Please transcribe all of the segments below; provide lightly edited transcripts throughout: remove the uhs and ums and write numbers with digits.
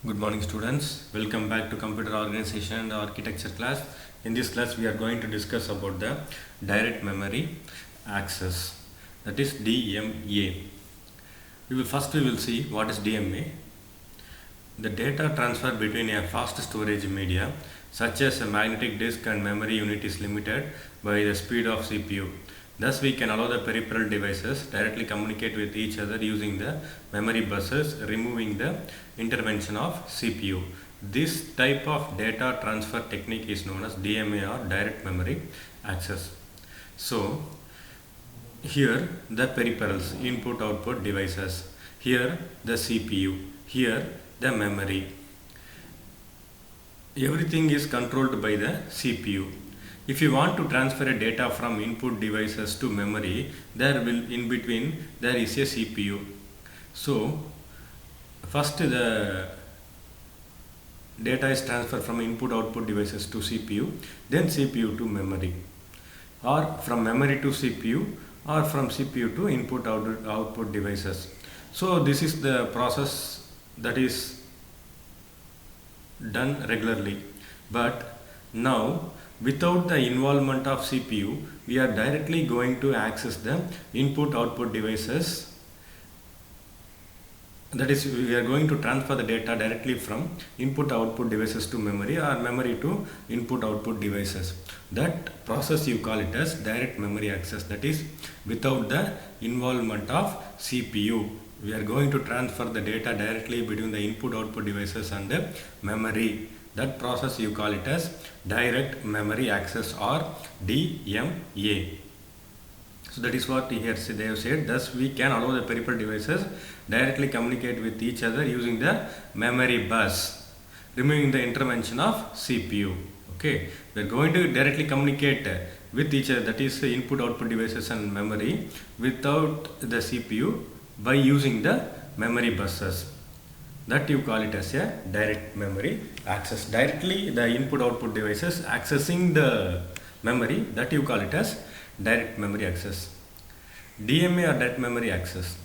Good morning students. Welcome back to computer organization and architecture class. In this class we are going to discuss about the direct memory access, that is DMA. We will see what is DMA. The data transfer between a fast storage media such as a magnetic disk and memory unit is limited by the speed of CPU. Thus, we can allow the peripheral devices directly communicate with each other using the memory buses, removing the intervention of CPU. This type of data transfer technique is known as DMA or direct memory access. So, here the peripherals, input output devices, here the CPU, here the memory. Everything is controlled by the CPU. If you want to transfer a data from input devices to memory, there is a CPU. So first the data is transferred from input output devices to CPU, then CPU to memory, or from memory to CPU, or from CPU to input output devices. So this is the process that is done regularly. But now, without the involvement of CPU, we are directly going to access the input output devices. That is, we are going to transfer the data directly from input output devices to memory, or memory to input output devices. That process you call it as direct memory access, that is without the involvement of CPU. We are going to transfer the data directly between the input output devices and the memory. That process you call it as direct memory access or DMA. So that is what here they have said. Thus we can allow the peripheral devices directly communicate with each other using the memory bus, removing the intervention of CPU. Okay, we are going to directly communicate with each other, that is input output devices and memory, without the CPU, by using the memory buses. That you call it as a direct memory access. Directly the input output devices accessing the memory, that you call it as direct memory access. DMA or direct memory access.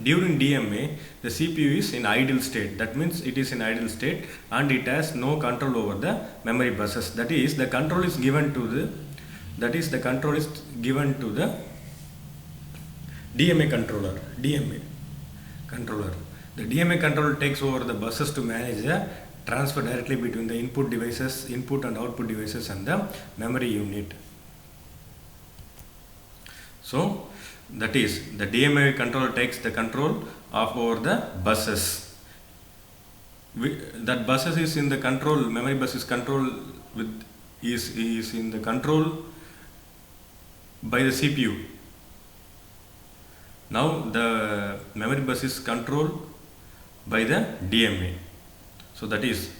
During DMA, the CPU is in idle state. That means it is in idle state and it has no control over the memory buses. That is, the control is given to the DMA controller. The DMA controller takes over the buses to manage the transfer directly between the input and output devices and the memory unit. So that is, the DMA controller takes the control over the buses. That buses is in the control, memory bus is is in the control by the CPU. Now the memory bus is controlled by the DMA. So that is,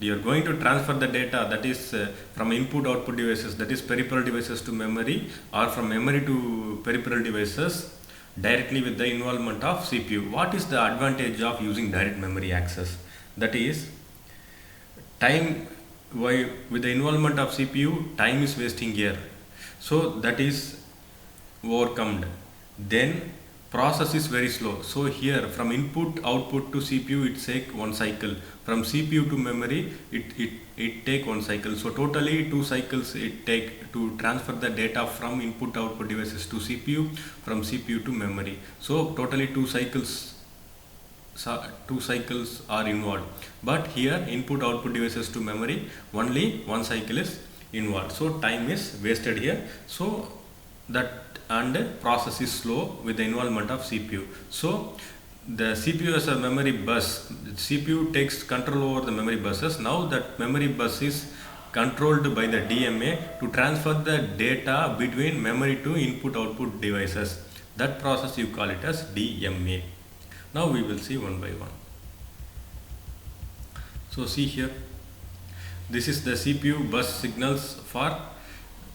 you are going to transfer the data, that is from input output devices, that is peripheral devices, to memory, or from memory to peripheral devices directly with the involvement of CPU. What is the advantage of using direct memory access? That is, with the involvement of CPU, time is wasting here. So that is overcome. Then process is very slow. So here from input output to CPU it take one cycle, from CPU to memory it take one cycle. So totally 2 cycles it take to transfer the data from input output devices to CPU, from CPU to memory. So totally 2 cycles are involved. But here input output devices to memory, only 1 cycle is involved. So time is wasted here. So that, and process is slow with the involvement of CPU. So the CPU as a memory bus, CPU takes control over the memory buses. Now that memory bus is controlled by the DMA to transfer the data between memory to input output devices. That process you call it as DMA. Now we will see one by one. So see here, this is the CPU bus signals for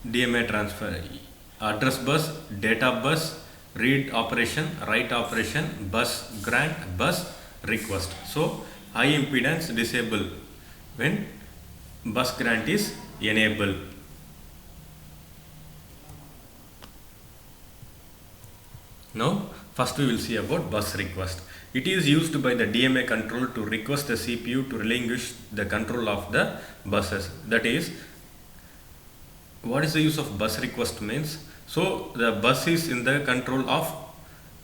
DMA transfer. Address bus, data bus, read operation, write operation, bus grant, bus request. So high impedance disable when bus grant is enabled. Now First we will see about bus request. It is used by the DMA control to request the CPU to relinquish the control of the buses. That is, what is the use of bus request means? So the bus is in the control of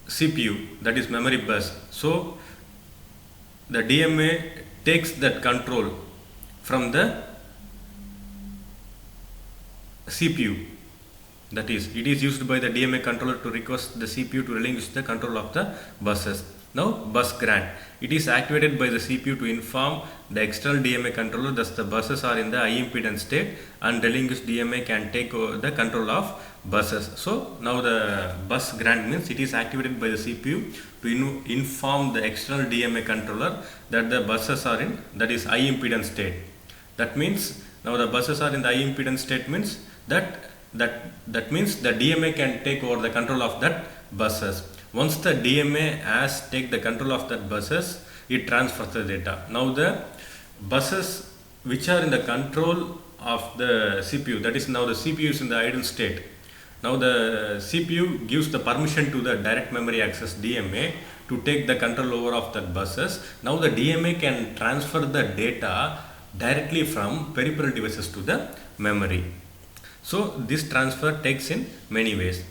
CPU, that is memory bus. So the DMA takes that control from the CPU. That is, it is used by the DMA controller to request the CPU to relinquish the control of the buses. Now, bus grant. It is activated by the CPU to inform the external DMA controller that the buses are in the high impedance state and relinquish DMA can take over the control of buses. So, now the bus grant means it is activated by the CPU to inform the external DMA controller that the buses are in, that is, high impedance state. That means now the buses are in the high impedance state means that means the DMA can take over the control of that buses. Once the DMA has take the control of that buses, it transfers the data. Now the buses which are in the control of the CPU, that is, now the CPU is in the idle state. Now the CPU gives the permission to the direct memory access DMA to take the control over of that buses. Now the DMA can transfer the data directly from peripheral devices to the memory. So this transfer takes in many ways.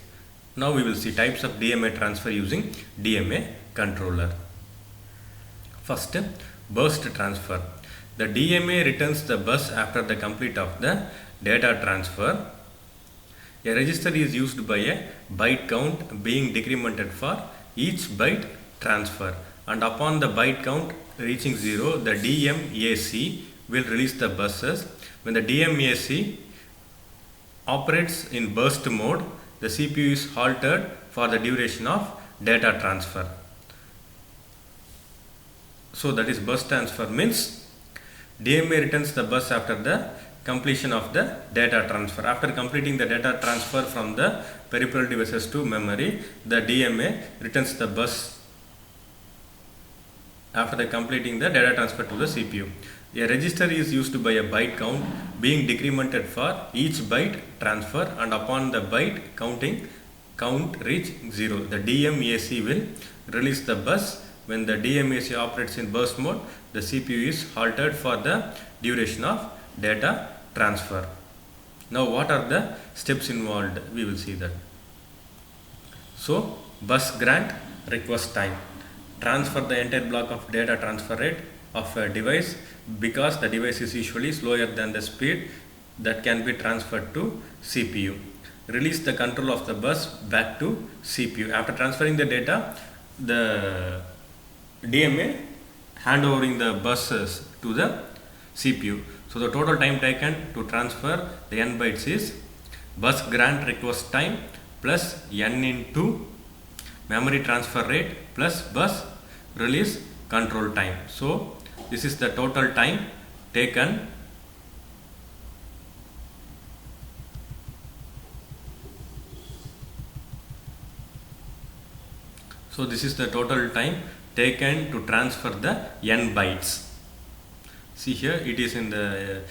Now we will see types of DMA transfer using DMA controller. First, burst transfer. The DMA returns the bus after the complete of the data transfer. A register is used by a byte count being decremented for each byte transfer, and upon the byte count reaching 0, the DMAC will release the buses. When the DMAC operates in burst mode, the CPU is halted for the duration of data transfer. So that is burst transfer means DMA returns the bus after the completion of the data transfer. After completing the data transfer from the peripheral devices to memory, the DMA returns the bus after the completing the data transfer to the CPU. A register is used by a byte count being decremented for each byte transfer, and upon the byte count reach 0, the DMAC will release the bus. When the DMAC operates in burst mode, the CPU is halted for the duration of data transfer. Now what are the steps involved? We will see that. So bus grant request time. Transfer the entire block of data transfer rate of a device, because the device is usually slower than the speed that can be transferred to CPU. Release the control of the bus back to CPU. After transferring the data, the DMA handovering the buses to the CPU. So the total time taken to transfer the n bytes is bus grant request time plus n into memory transfer rate plus bus release control time. So this is the total time taken to transfer the n bytes. See here, it is in the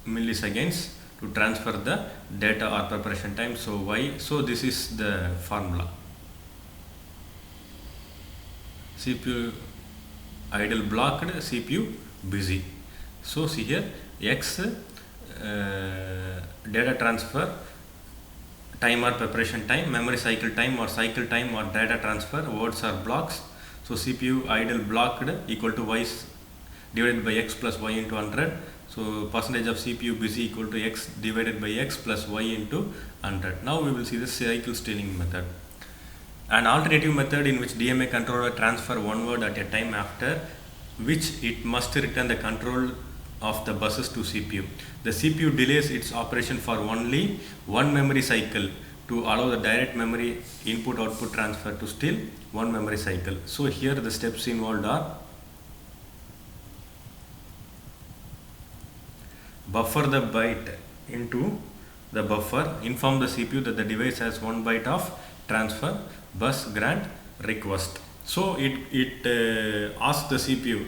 milliseconds to transfer the data or preparation time. So why? So this is the formula. CPU idle blocked, CPU busy. So see here, X data transfer time or preparation time, memory cycle time or data transfer, words are blocks. So CPU idle blocked equal to Y divided by X plus Y into 100. So percentage of CPU busy equal to X divided by X plus Y into 100. Now we will see the cycle stealing method. An alternative method in which DMA controller transfer one word at a time, after which it must return the control of the buses to CPU. The CPU delays its operation for only one memory cycle to allow the direct memory input output transfer to still one memory cycle. So here the steps involved are: buffer the byte into the buffer, inform the CPU that the device has 1 byte of transfer, bus grant request. So it asks the CPU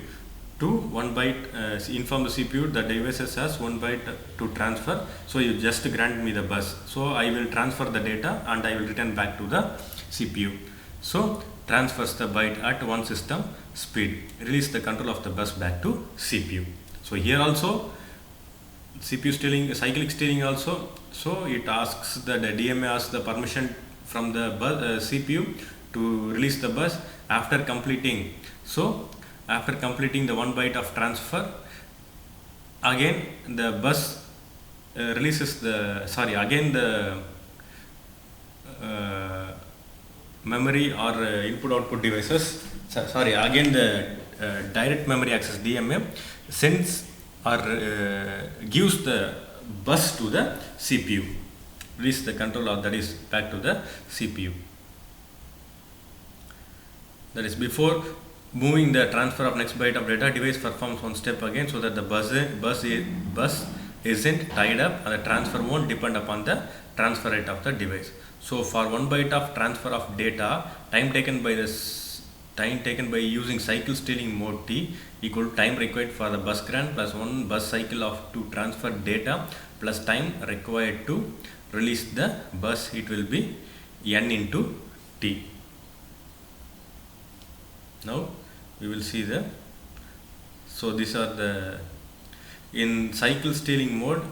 to 1 byte, inform the CPU that devices has 1 byte to transfer. So you just grant me the bus. So I will transfer the data and I will return back to the CPU. So transfers the byte at one system speed, release the control of the bus back to CPU. So here also CPU stealing, cyclic stealing also. So it asks that the DMA asks the permission from the CPU to release the bus after completing. So after completing the 1 byte of transfer, again the bus releases the again the memory or input output devices, again the direct memory access DMA sends or gives the bus to the CPU, release the controller, that is back to the CPU. That is, before moving the transfer of next byte of data, device performs one step again so that the bus isn't tied up and the transfer won't depend upon the transfer rate of the device. So for 1 byte of transfer of data, time taken by using cycle stealing mode T equal to time required for the bus grant plus 1 bus cycle to transfer data plus time required to release the bus. It will be n into T. Now we will see so these are in cycle stealing mode,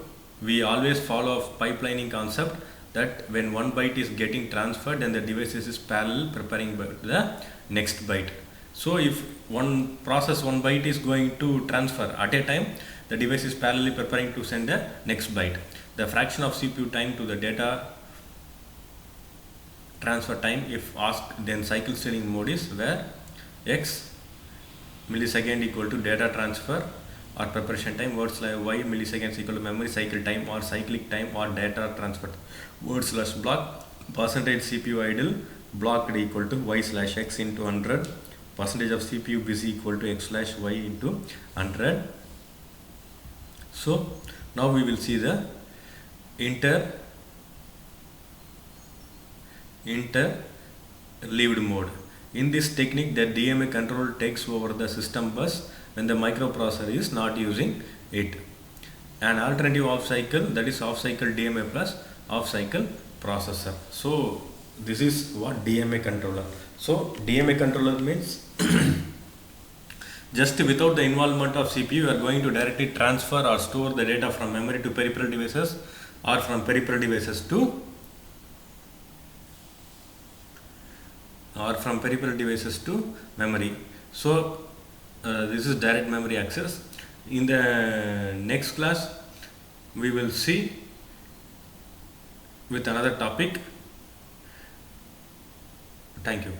we always follow a pipelining concept that when 1 byte is getting transferred, then the device is parallel preparing the next byte. So if one process 1 byte is going to transfer at a time, the device is parallelly preparing to send the next byte. The fraction of CPU time to the data transfer time, if asked, then cycle stealing mode is where x millisecond equal to data transfer or preparation time, words like y milliseconds equal to memory cycle time or cyclic time or data transfer, words slash block, percentage CPU idle blocked equal to y slash x into 100, percentage of CPU busy equal to x slash y into 100. So now we will see the interleaved mode. In this technique, the DMA control takes over the system bus when the microprocessor is not using it. An alternative off cycle, that is off cycle DMA plus off cycle processor. So this is what DMA controller. So DMA controller means just without the involvement of CPU, you are going to directly transfer or store the data from memory to peripheral devices or from peripheral devices to memory. So this is direct memory access. In the next class, we will see with another topic. Thank you.